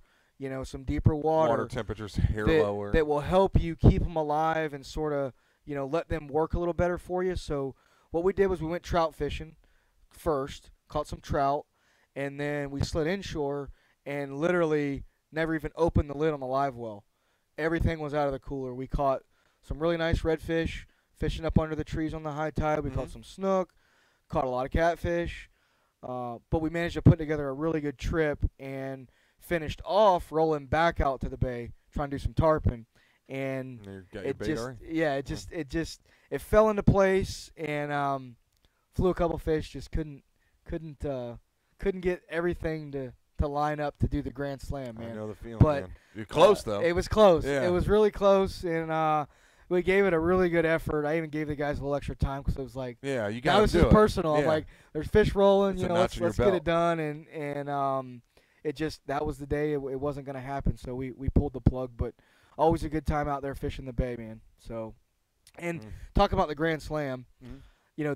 some deeper water temperatures hair lower, that will help you keep them alive and sort of let them work a little better for you. So what we did was we went trout fishing first, caught some trout, and then we slid inshore and literally never even opened the lid on the live well. Everything was out of the cooler. We caught some really nice redfish fishing up under the trees on the high tide. We caught some snook, caught a lot of catfish, but we managed to put together a really good trip and finished off rolling back out to the bay trying to do some tarpon. And it fell into place and flew a couple fish. Just couldn't get everything to line up to do the Grand Slam, man. I know the feeling, but man. You're close though. It was close. Yeah. It was really close, and we gave it a really good effort. I even gave the guys a little extra time because it was like, you got to do it. That was just personal. Yeah. I'm like, there's fish rolling, Let's get it done, and it just that was the day it wasn't going to happen, so we pulled the plug. But always a good time out there fishing the bay, man. So, and talk about the Grand Slam.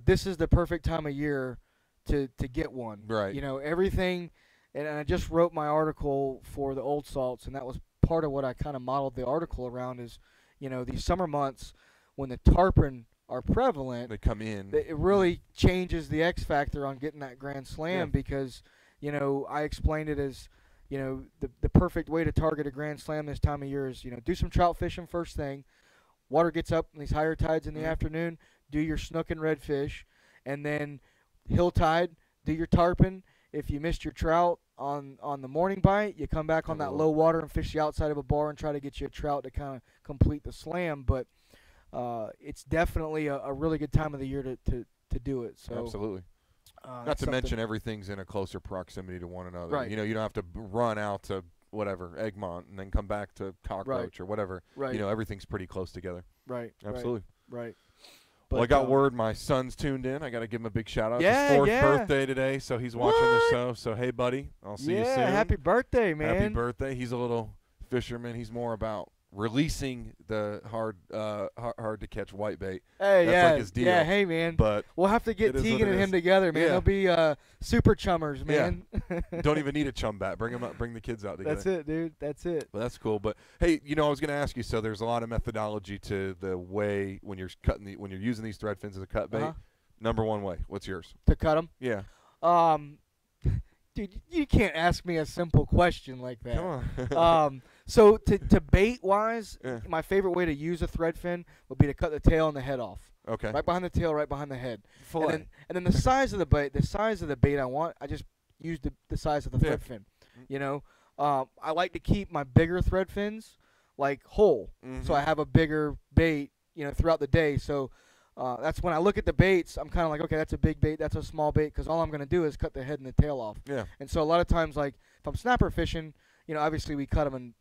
This is the perfect time of year to get one. Right. Everything. And I just wrote my article for the Old Salts, and that was part of what I kind of modeled the article around is, these summer months when the tarpon are prevalent. They come in. It really changes the X factor on getting that Grand Slam because, I explained it as, the perfect way to target a Grand Slam this time of year is, do some trout fishing first thing. Water gets up in these higher tides in the afternoon. Do your snook and redfish. And then hill tide, do your tarpon. If you missed your trout on the morning bite, you come back on that low water and fish the outside of a bar and try to get you a trout to kind of complete the slam. But it's definitely a really good time of the year to do it. So absolutely. Not to mention everything's in a closer proximity to one another. Right. You don't have to run out to whatever, Egmont, and then come back to Cockroach or whatever. Right. Everything's pretty close together. Right. Absolutely. Right. Well, I got word my son's tuned in. I got to give him a big shout out. Yeah, it's his 4th birthday today, so he's watching the show. So, hey, buddy, I'll see you soon. Yeah, happy birthday, man. Happy birthday. He's a little fisherman. He's more about releasing the hard to catch whitebait. Hey, that's like his deal. Yeah, hey, man. But we'll have to get Tegan and him together, man. Yeah. They'll be super chummers, man. Yeah. Don't even need a chum bat. Bring them up. Bring the kids out together. That's it, dude. That's it. Well, that's cool. But hey, I was going to ask you. So there's a lot of methodology to the way when you're using these thread fins as a cut bait. Number one way. What's yours? To cut them? Yeah. Dude, you can't ask me a simple question like that. Come on. So to bait wise, my favorite way to use a thread fin would be to cut the tail and the head off. Okay. Right behind the tail, right behind the head. Fillet. And then the size of the bait, I want, I just use the size of the thread fin. I like to keep my bigger thread fins like whole, so I have a bigger bait, throughout the day. So that's when I look at the baits, I'm kind of like, okay, that's a big bait, that's a small bait, because all I'm going to do is cut the head and the tail off. Yeah. And so a lot of times, like if I'm snapper fishing, obviously we cut them in,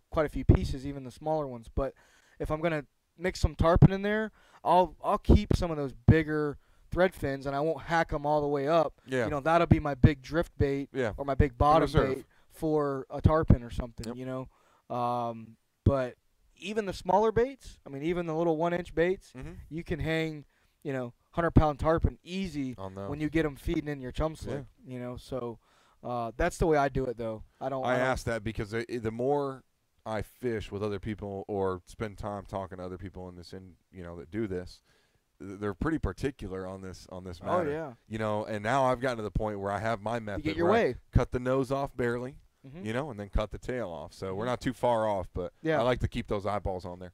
quite a few pieces, even the smaller ones. But if I'm going to mix some tarpon in there, I'll keep some of those bigger thread fins, and I won't hack them all the way up. Yeah. That'll be my big drift bait or my big bottom bait for a tarpon or something. But even the smaller baits, even the little 1-inch baits, you can hang, 100-pound tarpon easy when you get them feeding in your chum slip. So that's the way I do it, though. I asked that because the more I fish with other people or spend time talking to other people in this, that do this, they're pretty particular on this matter. Oh yeah. And now I've gotten to the point where I have my method. You get your way. I cut the nose off barely. And then cut the tail off. So we're not too far off, but I like to keep those eyeballs on there.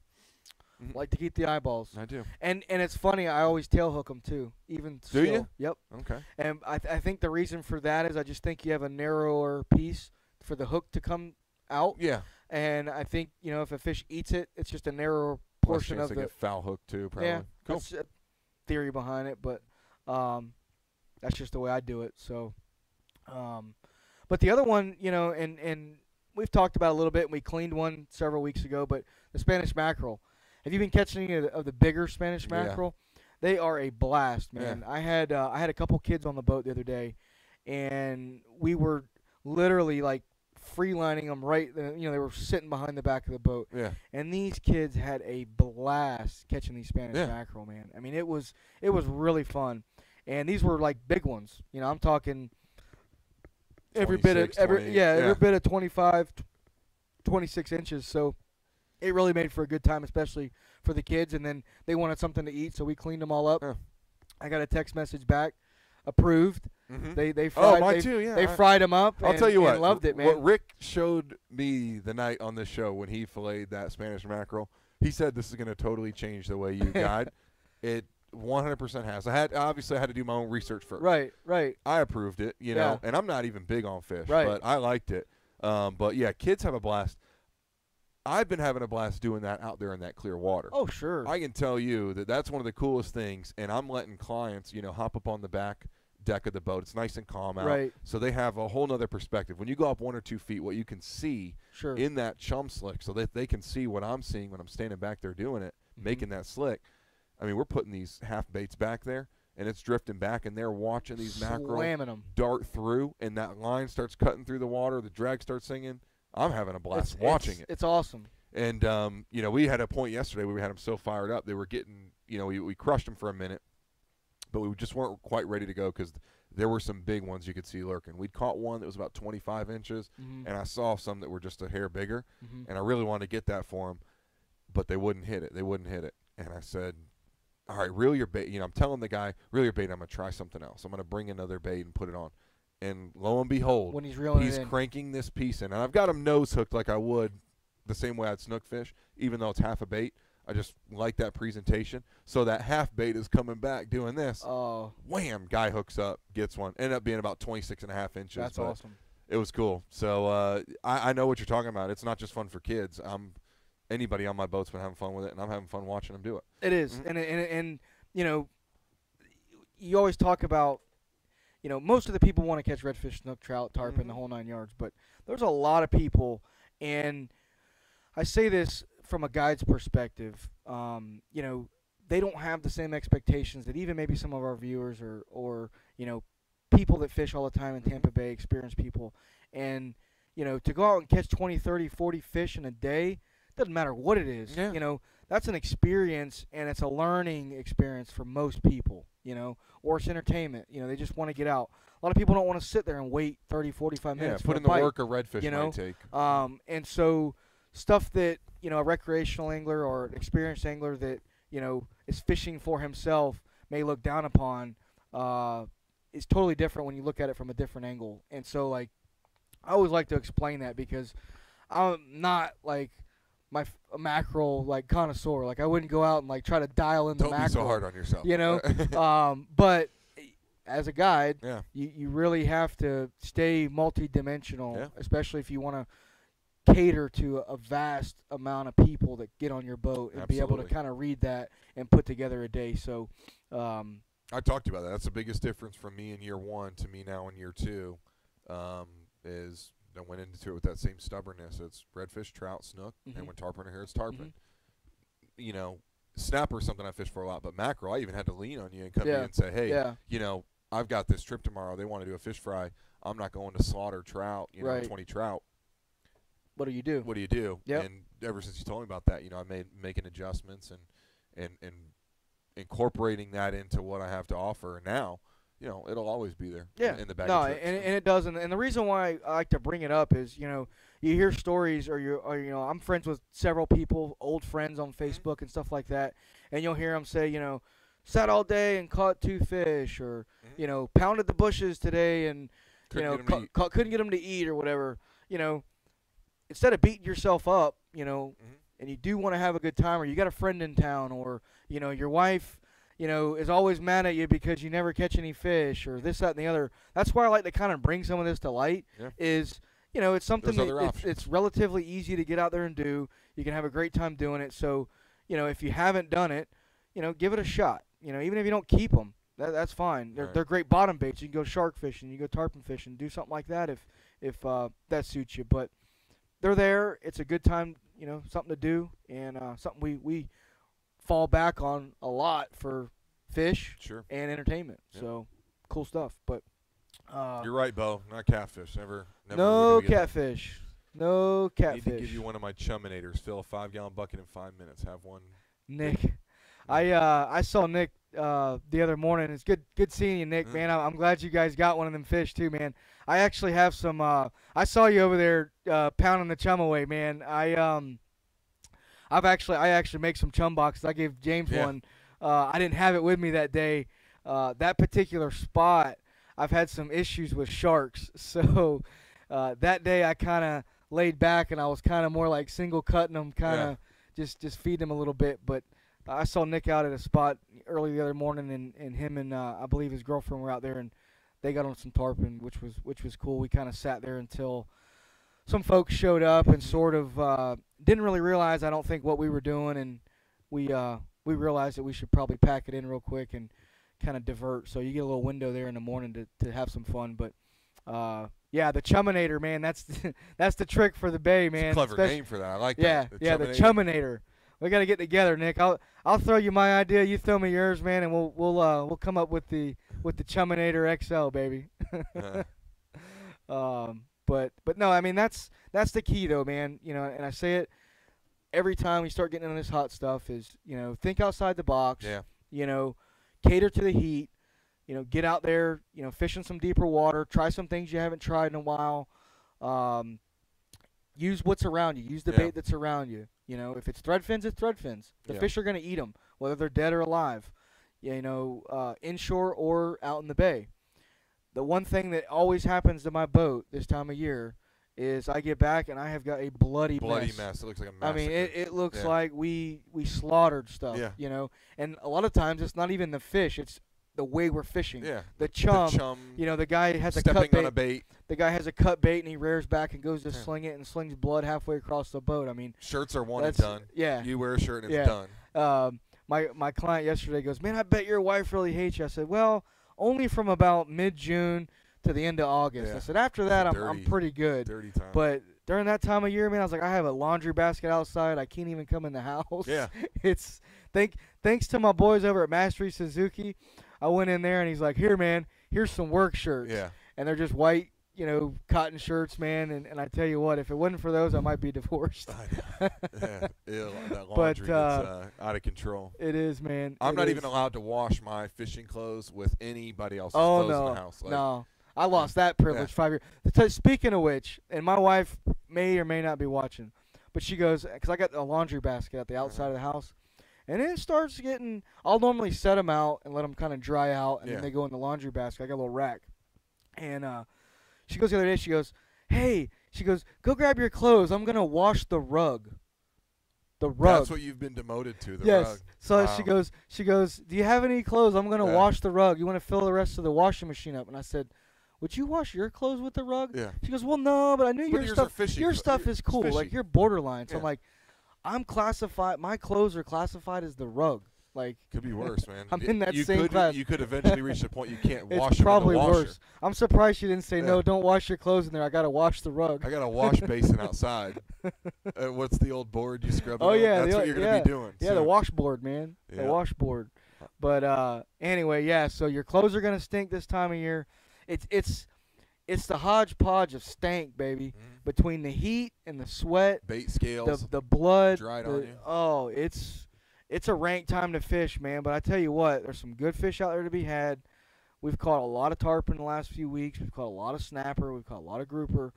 Like to keep the eyeballs. I do. And it's funny, I always tail hook them too. Even do still. you? Yep. Okay. And I think the reason for that is I just think you have a narrower piece for the hook to come out. Yeah. And I think if a fish eats it, it's just a narrower portion of the. Get foul hook too, probably. Yeah. Cool. That's a theory behind it, but that's just the way I do it. So, but the other one, and we've talked about it a little bit, and we cleaned one several weeks ago, but the Spanish mackerel. Have you been catching any of the bigger Spanish Yeah. mackerel? They are a blast, Yeah. man. I had a couple kids on the boat the other day, and we were literally like freelining them they were sitting behind the back of the boat, Yeah. and these kids had a blast catching these Spanish Yeah. mackerel, man. I mean, it was really fun, and these were like big ones. I'm talking every bit of 26, 20, every bit of 25, 26 inches. So it really made for a good time, especially for the kids. And then they wanted something to eat, so we cleaned them all up. Yeah. I got a text message back, approved. Mm-hmm. They fried. Mine too. Yeah. They fried them up. I'll tell you what. Loved it, man. What Rick showed me the night on this show when he filleted that Spanish mackerel, he said this is going to totally change the way you guide. It 100% has. I had to do my own research first. Right. I approved it, Yeah. and I'm not even big on fish, Right. but I liked it. But yeah, kids have a blast. I've been having a blast doing that out there in that clear water. Oh, sure. I can tell you that that's one of the coolest things, and I'm letting clients, hop up on the back deck of the boat. It's nice and calm out. Right. So they have a whole nother perspective. When you go up 1 or 2 feet, what you can see Sure. in that chum slick, so that they can see what I'm seeing when I'm standing back there doing it, making that slick. I mean, we're putting these half baits back there, and it's drifting back, and they're watching these mackerel slamming them. dart through, and that line starts cutting through the water, the drag starts singing. I'm having a blast watching it. It's awesome. And, we had a point yesterday where we had them so fired up. They were getting, we crushed them for a minute, but we just weren't quite ready to go because there were some big ones you could see lurking. We'd caught one that was about 25 inches, and I saw some that were just a hair bigger, and I really wanted to get that for them, but they wouldn't hit it. And I said, all right, reel your bait. I'm telling the guy, reel your bait. I'm going to try something else. I'm going to bring another bait and put it on. And lo and behold, when he's reeling he's it in. cranking this piece in. And I've got him nose hooked like I would the same way I'd snook fish, even though it's half a bait. I just like that presentation. So that half bait is coming back doing this. Oh. Wham, guy hooks up, gets one. Ended up being about 26.5 inches. That's awesome. It was cool. So I know what you're talking about. It's not just fun for kids. Anybody on my boat's been having fun with it, and I'm having fun watching them do it. It is. And you always talk about, most of the people want to catch redfish, snook, trout, tarpon, the whole 9 yards. But there's a lot of people, and I say this from a guide's perspective, they don't have the same expectations that even maybe some of our viewers or people that fish all the time in Tampa Bay, experienced people. And, to go out and catch 20, 30, 40 fish in a day, doesn't matter what it is. Yeah. That's an experience, and it's a learning experience for most people, or it's entertainment. They just want to get out. A lot of people don't want to sit there and wait 30, 45 minutes put for in a the bite, work a redfish might take. And so stuff that, a recreational angler or an experienced angler that, is fishing for himself may look down upon is totally different when you look at it from a different angle. And so, I always like to explain that because I'm not, a mackerel connoisseur. I wouldn't go out and try to dial in the mackerel. Don't be so hard on yourself. But as a guide, yeah. you really have to stay multi-dimensional, Yeah. especially if you want to cater to a vast amount of people that get on your boat and be able to kind of read that and put together a day. So I talked about that. That's the biggest difference from me in year one to me now in year two, is I went into it with that same stubbornness. It's redfish, trout, snook, and when tarpon are here, it's tarpon. Snapper is something I fish for a lot, but mackerel, I even had to lean on you and come in and say, hey, I've got this trip tomorrow. They want to do a fish fry. I'm not going to slaughter trout, 20 trout. What do you do? What do you do? Yep. And ever since you told me about that, I making adjustments and incorporating that into what I have to offer. And now, it'll always be there in the bag of tricks. And it does. And the reason why I like to bring it up is, you hear stories or I'm friends with several people, old friends on Facebook and stuff like that, and you'll hear them say, sat all day and caught 2 fish or, pounded the bushes today and, couldn't get them to eat or whatever. Instead of beating yourself up, and you do want to have a good time or you got a friend in town or, your wife is always mad at you because you never catch any fish or this, that, and the other. That's why I like to kind of bring some of this to light is, it's something that it's relatively easy to get out there and do. You can have a great time doing it. So, if you haven't done it, give it a shot. Even if you don't keep them, that's fine. They're great bottom baits. You can go shark fishing, you go tarpon fishing, do something like that if that suits you. But they're there. It's a good time, something to do and something we fall back on a lot for fish Sure. and entertainment. Yep. So cool stuff. But You're right, Bo. Not catfish. Never. no we're gonna get catfish. No that. Need to catfish. give you one of my chuminators. Fill a 5-gallon bucket in 5 minutes. Have one. Nick. I saw Nick the other morning. It's good seeing you, Nick, man. I'm glad you guys got one of them fish too, man. I actually have some. I saw you over there pounding the chum away, man. I actually make some chum boxes. I gave James one. I didn't have it with me that day. That particular spot, I've had some issues with sharks, so that day I kind of laid back and I was kind of more like single cutting them, kind of just feed them a little bit, but. I saw Nick out at a spot early the other morning, and him and I believe his girlfriend were out there, and they got on some tarpon, which was cool. We kind of sat there until some folks showed up and sort of didn't really realize, I don't think, what we were doing, and we realized that we should probably pack it in real quick and kind of divert. So you get a little window there in the morning to have some fun, but. Yeah, the chuminator, man. That's the trick for the bay, man. It's a clever name for that. I like that. Yeah, the chuminator. We got to get together, Nick. I'll throw you my idea. You throw me yours, man, and we'll come up with the chuminator XL, baby. But no, I mean that's the key though, man. You know, and I say it every time we start getting into this hot stuff is, you know, think outside the box. Yeah. You know, cater to the heat. You know, get out there, you know, fish in some deeper water. Try some things you haven't tried in a while. Use what's around you. Use the bait that's around you. You know, if it's thread fins, it's thread fins. The fish are going to eat them, whether they're dead or alive. You know, inshore or out in the bay. The one thing that always happens to my boat this time of year is I get back and I have got a bloody mess. It looks like a mess. I mean, it looks like we slaughtered stuff. Yeah. You know, and a lot of times it's not even the fish. It's the way we're fishing. Yeah. The chum. You know, the guy has a cut bait. On a bait. The guy has a cut bait and he rears back and goes to sling it and slings blood halfway across the boat. I mean, shirts are one and done. Yeah. You wear a shirt and it's done. My client yesterday goes, "Man, I bet your wife really hates you." I said, "Well, only from about mid-June to the end of August." Yeah. I said, "After that, I'm pretty good." Dirty time. But during that time of year, man, I was like, I have a laundry basket outside. I can't even come in the house. Yeah. It's thanks to my boys over at Mastery Suzuki. I went in there and he's like, "Here, man, here's some work shirts." Yeah. And they're just white, you know, cotton shirts, man. And I tell you what, if it wasn't for those, I might be divorced. That laundry gets out of control. It is, man. I'm not even allowed to wash my fishing clothes with anybody else's clothes in the house. No. I lost that privilege 5 years. Speaking of which, and my wife may or may not be watching, but she goes, because I got a laundry basket at the outside of the house, and it starts getting, I'll normally set them out and let them kind of dry out, and then they go in the laundry basket. I got a little rack. And she goes the other day, she goes, "Hey," she goes, "go grab your clothes. I'm going to wash the rug." The rug. That's what you've been demoted to, the yes. rug. So she goes, "Do you have any clothes? I'm going to wash the rug. You want to fill the rest of the washing machine up?" And I said, "Would you wash your clothes with the rug?" Yeah. She goes, "Well, no, but I knew your stuff is cool. Fishy. Like, you're borderline." So Yeah. I'm like, I'm classified. My clothes are classified as the rug. Like, could be worse, man. I'm in that same class. You could eventually reach the point you can't wash it's them probably in the washer. worse. I'm surprised she didn't say, "No, don't wash your clothes in there. I got to wash the rug." I got a wash basin outside. What's the old board you scrub? Oh, yeah. That's what you're going to be doing. Yeah, the washboard, man. Yeah. The washboard. But anyway, yeah, so your clothes are going to stink this time of year. It's the hodgepodge of stank, baby, between the heat and the sweat, bait scales, the blood, dried on you. Oh, it's a rank time to fish, man. But I tell you what, there's some good fish out there to be had. We've caught a lot of tarpon in the last few weeks. We've caught a lot of snapper. We've caught a lot of grouper.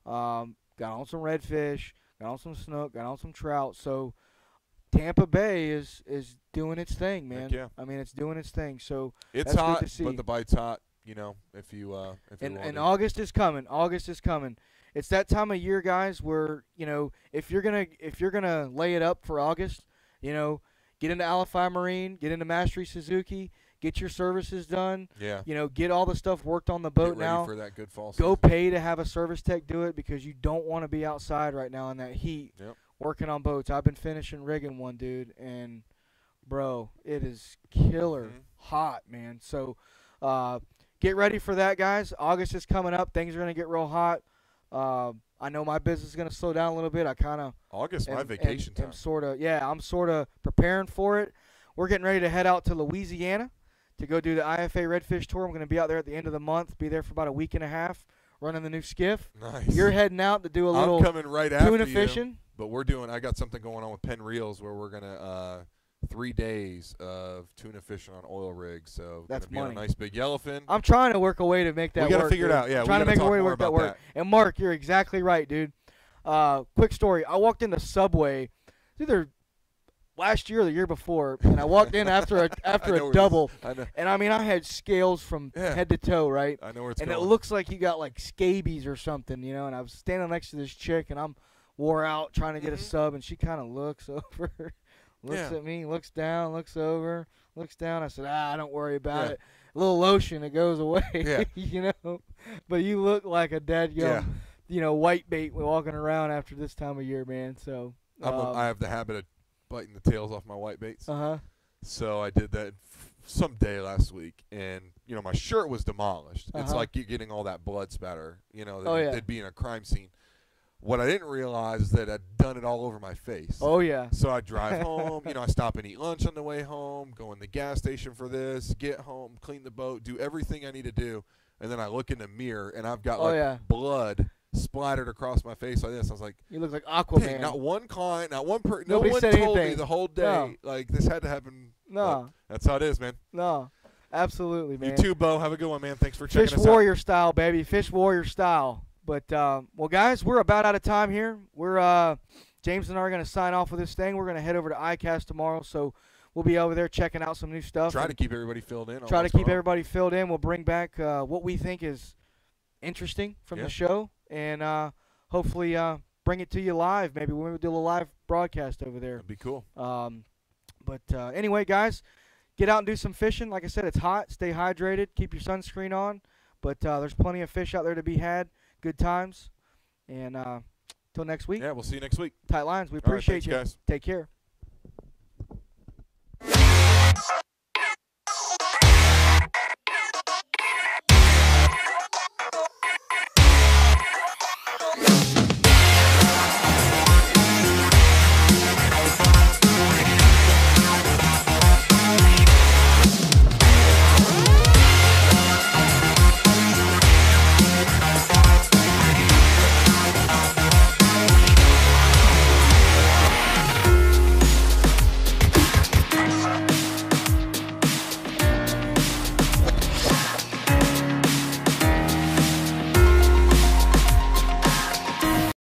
Got on some redfish. Got on some snook. Got on some trout. So Tampa Bay is doing its thing, man. Heck yeah. I mean, it's doing its thing. So it's that's hot, good to see. but the bite's hot. You know, if you and August is coming. August is coming. It's that time of year, guys, where, you know, if you're gonna lay it up for August, you know, get into Alphi Marine, get into Mastery Suzuki, get your services done. Yeah. You know, get all the stuff worked on the boat get ready now. For that good fall Go season. pay to have a service tech do it, because you don't want to be outside right now in that heat working on boats. I've been finishing rigging one, dude, and bro, it is killer hot, man. So get ready for that, guys. August is coming up. Things are going to get real hot. I know my business is going to slow down a little bit. I kind of August, my vacation time. I'm sort of preparing for it. We're getting ready to head out to Louisiana to go do the IFA Redfish Tour. I'm going to be out there at the end of the month, be there for about a week and a half, running the new skiff. Nice. You're heading out to do a little I'm coming right after tuna you, fishing. But I got something going on with Penn Reels where we're going to 3 days of tuna fishing on oil rigs. So that's gonna be money. on a nice big yellowfin. I'm trying to work a way to make that work. We got to figure it out. Yeah, trying to make a way to work that work. And Mark, you're exactly right, dude. Quick story. I walked into Subway either last year or the year before, and I walked in after a double. And I mean, I had scales from head to toe, right? I know where it's going. And it looks like you got like scabies or something, you know. And I was standing next to this chick, and I'm wore out trying to get a sub, and she kind of looks over, looks at me, looks down, looks over, looks down. I said, don't worry about it. A little lotion, it goes away, you know. But you look like a dead young, white bait walking around after this time of year, man. So I have the habit of biting the tails off my white baits. So I did that some day last week, and my shirt was demolished. It's like you getting all that blood spatter, it'd be in a crime scene. What I didn't realize is that I'd done it all over my face. Oh, yeah. So I drive home, I stop and eat lunch on the way home, go in the gas station for this, get home, clean the boat, do everything I need to do, and then I look in the mirror, and I've got blood splattered across my face like this. I was like, you look like Aquaman. Not one client, not one person, no one told anything. Me the whole day, like, this had to happen. No. That's how it is, man. No. Absolutely, man. You too, Bo. Have a good one, man. Thanks for checking us out. Fish Warrior style, baby. Fish Warrior style. But, well, guys, we're about out of time here. We're James and I are going to sign off with this thing. We're going to head over to ICAST tomorrow, so we'll be over there checking out some new stuff. Try to keep everybody filled in. Everybody filled in. We'll bring back what we think is interesting from the show, and hopefully bring it to you live. Maybe we'll do a live broadcast over there. That'd be cool. But anyway, guys, get out and do some fishing. Like I said, it's hot. Stay hydrated. Keep your sunscreen on. But there's plenty of fish out there to be had. Good times. And till next week. Yeah, we'll see you next week. Tight lines. We appreciate thanks, you. Guys. Take care.